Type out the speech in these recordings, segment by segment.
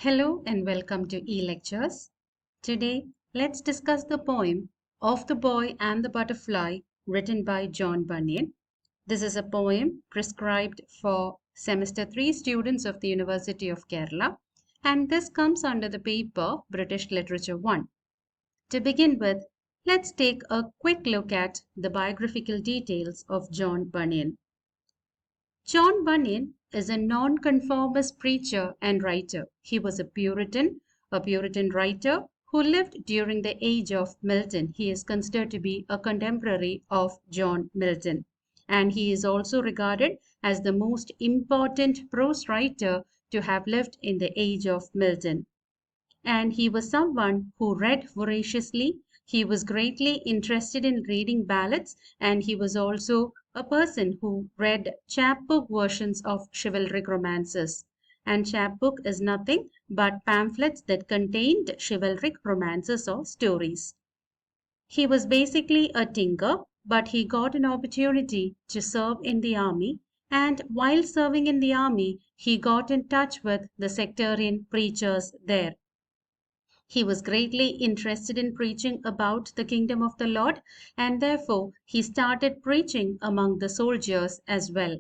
Hello and welcome to e-lectures. Today, let's discuss the poem Of the Boy and the Butterfly written by John Bunyan. This is a poem prescribed for semester 3 students of the University of Kerala, and this comes under the paper British Literature 1. To begin with, let's take a quick look at the biographical details of John Bunyan. John Bunyan is a nonconformist preacher and writer. He was a Puritan writer who lived during the age of Milton. He is considered to be a contemporary of John Milton, and he is also regarded as the most important prose writer to have lived in the age of Milton. And he was someone who read voraciously. He was greatly interested in reading ballads, and he was also a person who read chapbook versions of chivalric romances. And chapbook is nothing but pamphlets that contained chivalric romances or stories. He was basically a tinker, but he got an opportunity to serve in the army, and while serving in the army, he got in touch with the sectarian preachers there. He was greatly interested in preaching about the kingdom of the Lord, and therefore he started preaching among the soldiers as well.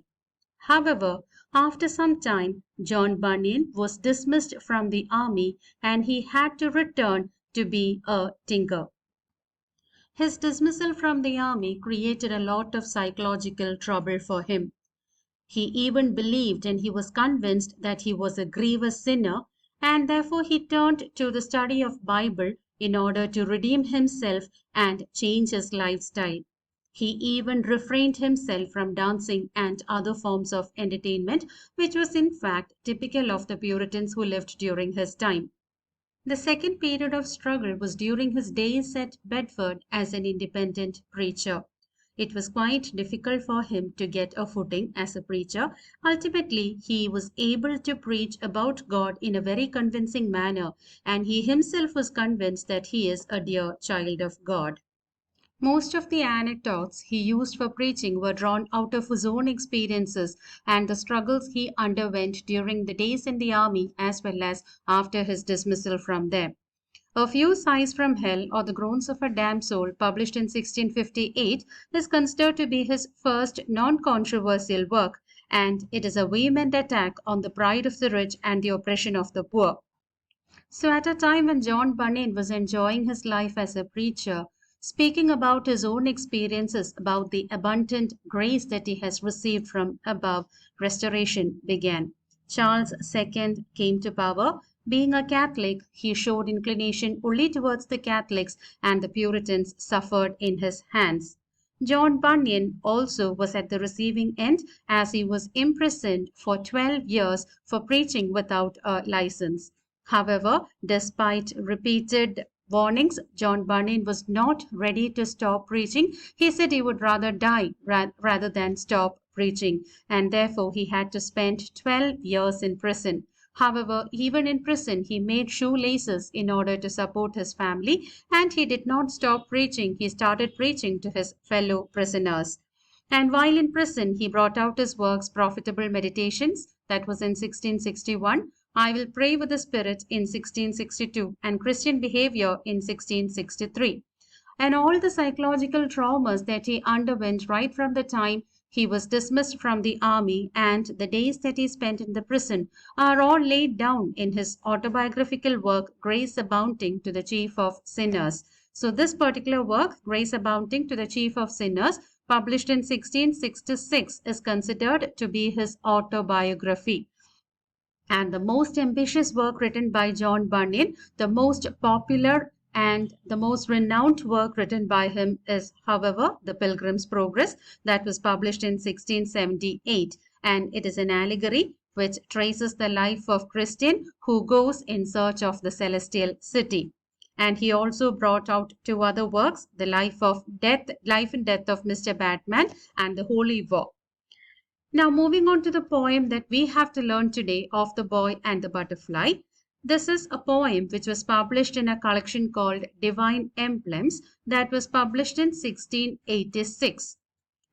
However, after some time, John Bunyan was dismissed from the army and he had to return to be a tinker. His dismissal from the army created a lot of psychological trouble for him. He even believed and he was convinced that he was a grievous sinner, and therefore he turned to the study of Bible in order to redeem himself and change his lifestyle. He even refrained himself from dancing and other forms of entertainment, which was in fact typical of the Puritans who lived during his time. The second period of struggle was during his days at Bedford as an independent preacher. It was quite difficult for him to get a footing as a preacher. Ultimately, he was able to preach about God in a very convincing manner, and he himself was convinced that he is a dear child of God. Most of the anecdotes he used for preaching were drawn out of his own experiences and the struggles he underwent during the days in the army as well as after his dismissal from them. A Few Sighs from Hell or The Groans of a Damned Soul, published in 1658, is considered to be his first non-controversial work, and it is a vehement attack on the pride of the rich and the oppression of the poor. So at a time when John Bunyan was enjoying his life as a preacher, speaking about his own experiences about the abundant grace that he has received from above, restoration began. Charles II came to power. Being a Catholic, he showed inclination only towards the Catholics, and the Puritans suffered in his hands. John Bunyan also was at the receiving end as he was imprisoned for 12 years for preaching without a license. However, despite repeated warnings, John Bunyan was not ready to stop preaching. He said he would rather die rather than stop preaching, and therefore he had to spend 12 years in prison. However, even in prison, he made shoelaces in order to support his family, and he did not stop preaching. He started preaching to his fellow prisoners. And while in prison, he brought out his works, Profitable Meditations, that was in 1661, I Will Pray with the Spirit in 1662, and Christian Behavior in 1663. And all the psychological traumas that he underwent right from the time he was dismissed from the army and the days that he spent in the prison are all laid down in his autobiographical work, Grace Abounding to the Chief of Sinners. So this particular work, Grace Abounding to the Chief of Sinners, published in 1666, is considered to be his autobiography. And the most ambitious work written by John Bunyan, the most popular and the most renowned work written by him is, however, The Pilgrim's Progress, that was published in 1678. And it is an allegory which traces the life of Christian who goes in search of the celestial city. And he also brought out two other works, The Life and Death of Mr. Batman and The Holy War. Now, moving on to the poem that we have to learn today, Of the Boy and the Butterfly. This is a poem which was published in a collection called Divine Emblems that was published in 1686.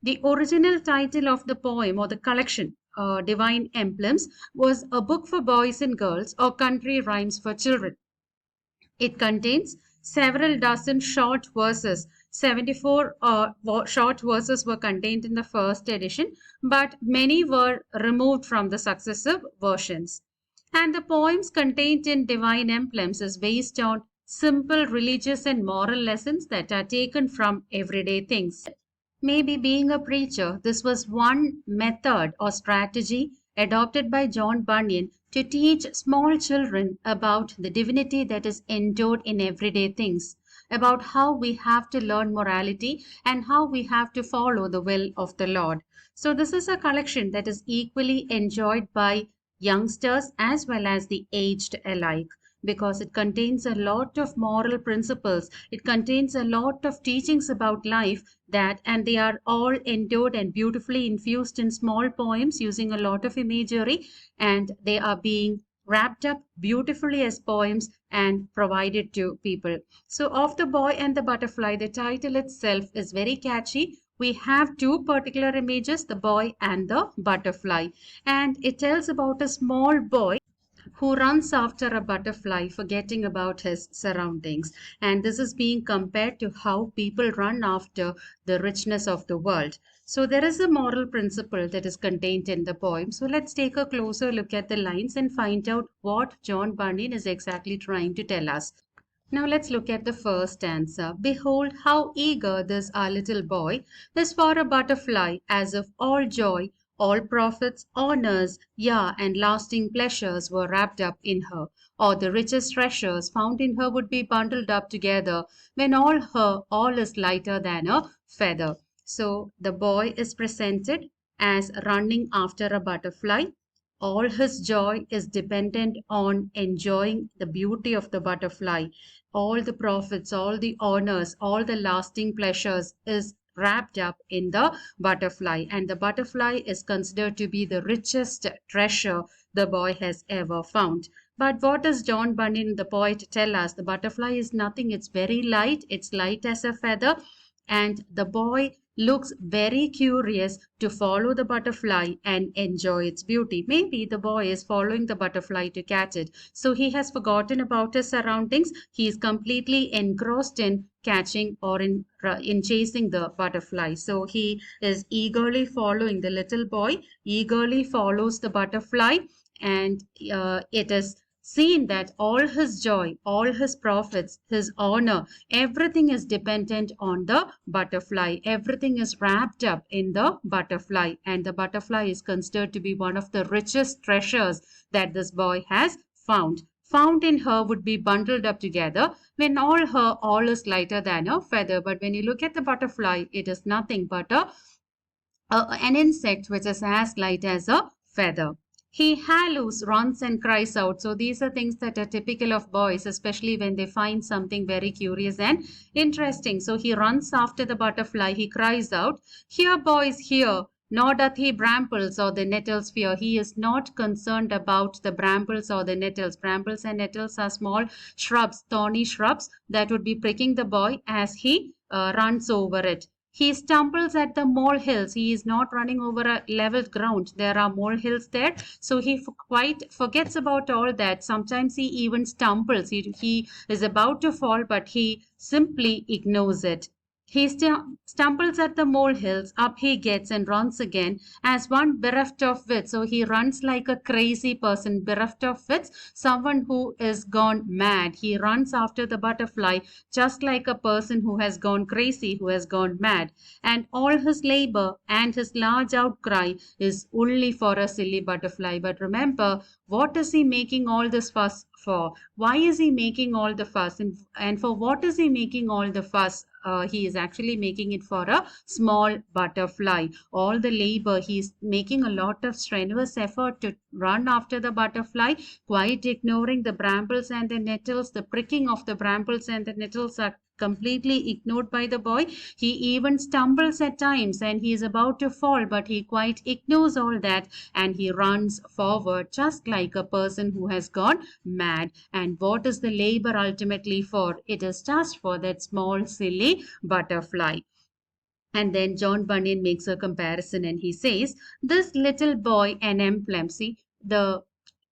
The original title of the poem or the collection Divine Emblems was a book for boys and girls or country rhymes for children. It contains several dozen short verses. 74 short verses were contained in the first edition, but many were removed from the successive versions. And the poems contained in Divine Emblems is based on simple religious and moral lessons that are taken from everyday things. Maybe being a preacher, this was one method or strategy adopted by John Bunyan to teach small children about the divinity that is endured in everyday things, about how we have to learn morality and how we have to follow the will of the Lord. So, this is a collection that is equally enjoyed by youngsters as well as the aged alike, because it contains a lot of moral principles. It contains a lot of teachings about life, that and they are all endured and beautifully infused in small poems using a lot of imagery, and they are being wrapped up beautifully as poems and provided to people. So, Of the Boy and the Butterfly, the title itself is very catchy. We have two particular images, the boy and the butterfly, and it tells about a small boy who runs after a butterfly, forgetting about his surroundings. And this is being compared to how people run after the richness of the world. So, there is a moral principle that is contained in the poem. So, let's take a closer look at the lines and find out what John Bunyan is exactly trying to tell us. Now let's look at the first answer. Behold, how eager this our little boy is for a butterfly, as if all joy, all profits, honors, yea, and lasting pleasures were wrapped up in her, or the richest treasures found in her would be bundled up together, when all is lighter than a feather. So the boy is presented as running after a butterfly. All his joy is dependent on enjoying the beauty of the butterfly. All the profits, all the honors, all the lasting pleasures is wrapped up in the butterfly. And the butterfly is considered to be the richest treasure the boy has ever found. But what does John Bunyan, the poet, tell us? The butterfly is nothing, it's very light, it's light as a feather, and the boy looks very curious to follow the butterfly and enjoy its beauty. Maybe the boy is following the butterfly to catch it. So he has forgotten about his surroundings. He is completely engrossed in catching or in chasing the butterfly. So he is eagerly following, the little boy eagerly follows the butterfly, and it is seen that all his joy, all his profits, his honor, everything is dependent on the butterfly. Everything is wrapped up in the butterfly, and the butterfly is considered to be one of the richest treasures that this boy has found. Found in her would be bundled up together, when all is lighter than a feather. But when you look at the butterfly, it is nothing but an insect which is as light as a feather. He halloos, runs, and cries out. So, these are things that are typical of boys, especially when they find something very curious and interesting. So, he runs after the butterfly, he cries out, "Here, boys, here!" Nor doth he brambles or the nettles fear. He is not concerned about the brambles or the nettles. Brambles and nettles are small shrubs, thorny shrubs that would be pricking the boy as he runs over it. He stumbles at the molehills. He is not running over a level ground. There are molehills there. So he quite forgets about all that. Sometimes he even stumbles. He is about to fall, but he simply ignores it. He stumbles at the molehills, up he gets and runs again as one bereft of wits. So he runs like a crazy person, bereft of wits, someone who is gone mad. He runs after the butterfly just like a person who has gone crazy, who has gone mad. And all his labor and his large outcry is only for a silly butterfly. But remember, what is he making all this fuss for? Why is he making all the fuss? And for what is he making all the fuss? He is actually making it for a small butterfly. All the labor, he's making a lot of strenuous effort to run after the butterfly, quite ignoring the brambles and the nettles. The pricking of the brambles and the nettles are completely ignored by the boy. He even stumbles at times and he is about to fall, but he quite ignores all that and he runs forward just like a person who has gone mad. And what is the labor ultimately for? It is just for that small silly butterfly. And then John Bunyan makes a comparison and he says, this little boy, an emblem. See, the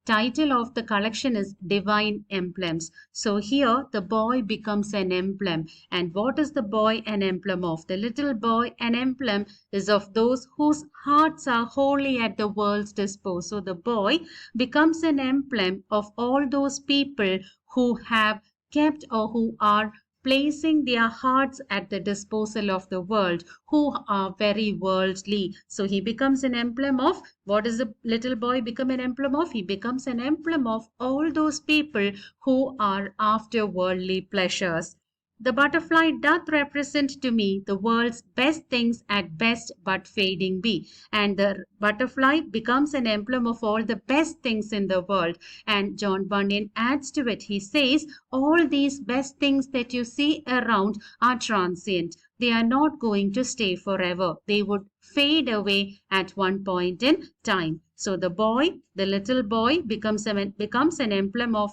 title of the collection is Divine Emblems. So here the boy becomes an emblem. And what is the boy an emblem of? The little boy an emblem is of those whose hearts are wholly at the world's disposal. So the boy becomes an emblem of all those people who have kept or who are placing their hearts at the disposal of the world, who are very worldly. So he becomes an emblem of, what does the little boy become an emblem of? He becomes an emblem of all those people who are after worldly pleasures. The butterfly doth represent to me the world's best things at best but fading be. And the butterfly becomes an emblem of all the best things in the world. And John Bunyan adds to it, he says, all these best things that you see around are transient. They are not going to stay forever. They would fade away at one point in time. So the boy, the little boy, becomes an emblem of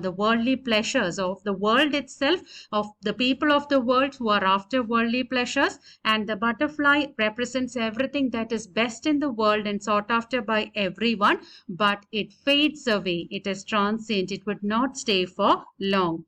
the worldly pleasures of the world itself, of the people of the world who are after worldly pleasures. And the butterfly represents everything that is best in the world and sought after by everyone, but it fades away. It is transient. It would not stay for long.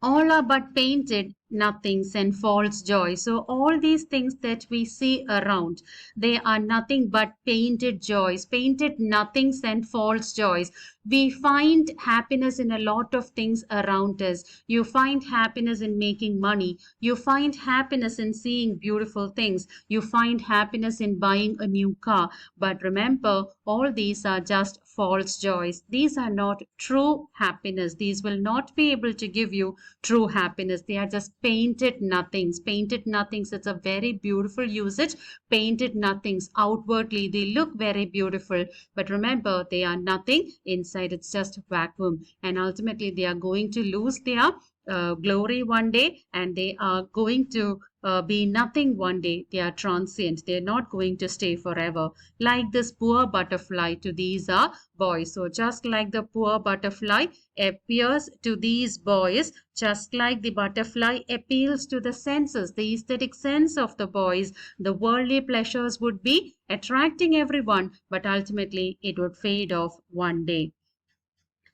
All are but painted nothings and false joy. So all these things that we see around, they are nothing but painted joys, painted nothings and false joys. We find happiness in a lot of things around us. You find happiness in making money. You find happiness in seeing beautiful things. You find happiness in buying a new car. But remember, all these are just false joys. These are not true happiness. These will not be able to give you true happiness. They are just painted nothings. Painted nothings. It's a very beautiful usage. Painted nothings. Outwardly, they look very beautiful. But remember, they are nothing. Inside, it's just vacuum. And ultimately, they are going to lose their glory one day, and they are going to be nothing one day. They are transient. They're not going to stay forever. Like this poor butterfly to these are boys. So just like the poor butterfly appears to these boys, just like the butterfly appeals to the senses, the aesthetic sense of the boys, the worldly pleasures would be attracting everyone, but ultimately it would fade off one day.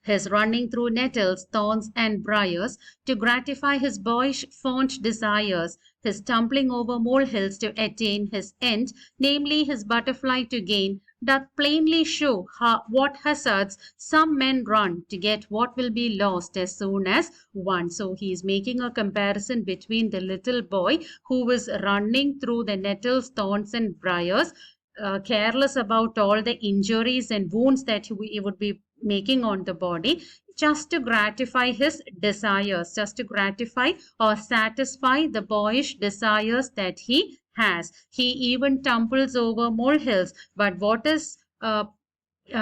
His running through nettles, thorns, and briars to gratify his boyish fond desires, his tumbling over molehills to attain his end, namely his butterfly to gain, doth plainly show what hazards some men run to get what will be lost as soon as won. So he is making a comparison between the little boy who was running through the nettles, thorns, and briars, careless about all the injuries and wounds that he would be making on the body, just to gratify his desires, just to gratify or satisfy the boyish desires that he has. He even tumbles over molehills. But what is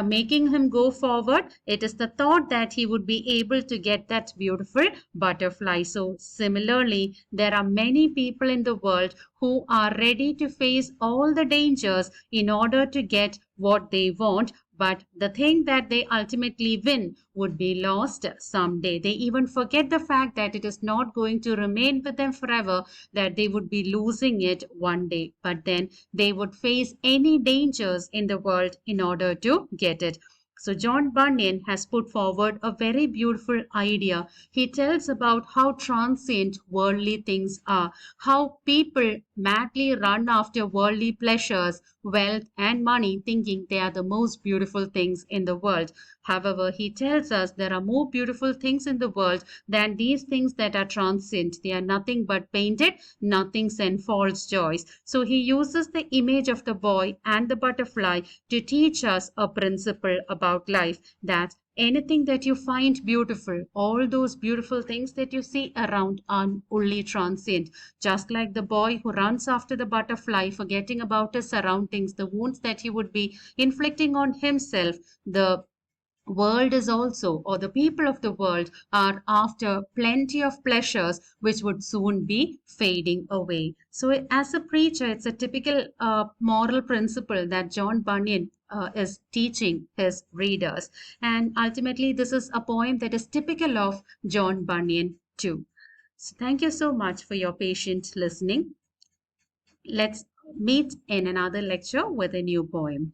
making him go forward? It is the thought that he would be able to get that beautiful butterfly. So similarly, there are many people in the world who are ready to face all the dangers in order to get what they want, but the thing that they ultimately win would be lost someday. They even forget the fact that it is not going to remain with them forever, that they would be losing it one day. But then they would face any dangers in the world in order to get it. So John Bunyan has put forward a very beautiful idea. He tells about how transient worldly things are, how people madly run after worldly pleasures, wealth, and money, thinking they are the most beautiful things in the world. However, he tells us there are more beautiful things in the world than these things that are transient. They are nothing but painted nothings and false joys. So he uses the image of the boy and the butterfly to teach us a principle about life, that anything that you find beautiful, all those beautiful things that you see around are only transient. Just like the boy who runs after the butterfly, forgetting about his surroundings, the wounds that he would be inflicting on himself, the world is also, or the people of the world are after plenty of pleasures which would soon be fading away. So as a preacher, it's a typical moral principle that John Bunyan is teaching his readers. And ultimately, this is a poem that is typical of John Bunyan too. So thank you so much for your patient listening. Let's meet in another lecture with a new poem.